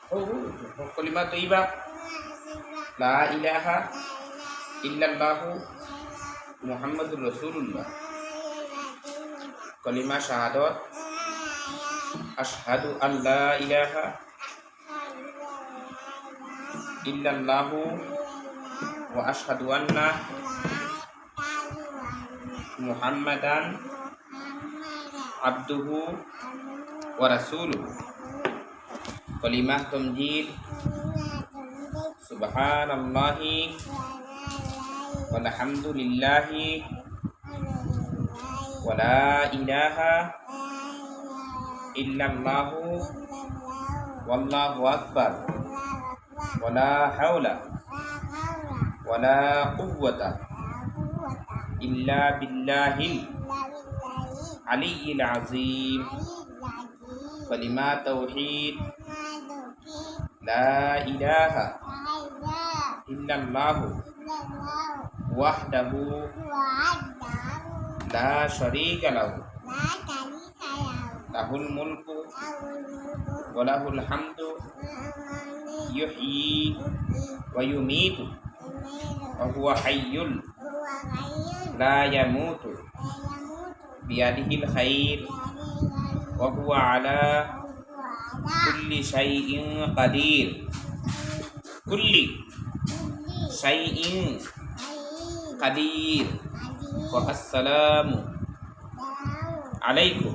কলিমা তৈবা লা ইলাহা ইল্লাল্লাহু মুহাম্মাদুর রাসূলুল্লাহ। কলিমা শাহাদাত আশহাদু আল্লা ইলাহা ইল্লাল্লাহু ওয়া আশহাদু আন্না মুহাম্মাদান আবদুহু ওয়া রাসূলুহু। কলিমা তামজিদ সুবহানাল্লাহি ওয়ালহামদুলিল্লাহি ওয়া লা ইলাহা ইল্লাল্লাহু ওয়াল্লাহু আকবার ওয়া লা হাওলা ওয়া লা কুওয়াতা ইল্লা বিল্লাহিল আলিয়্যিল আযীম। কলিমা তাওহীদ লা ইলাহা ইল্লাল্লাহু ওয়াহদাহু লা শারীকা লাহু লাহুল মুলকু ওয়া লাহুল হামদু ইউহয়ী ওয়া ইউমীতু ওয়া হুয়া হাইয়্যুন লা ইয়ামুতু বিয়াদিহিল খায়র ওয়া হুয়া আলা কুল্লি শাইইন কাদির। কুল্লি শাইইন কাদির। ওয়া আসসালামু আলাইকুম।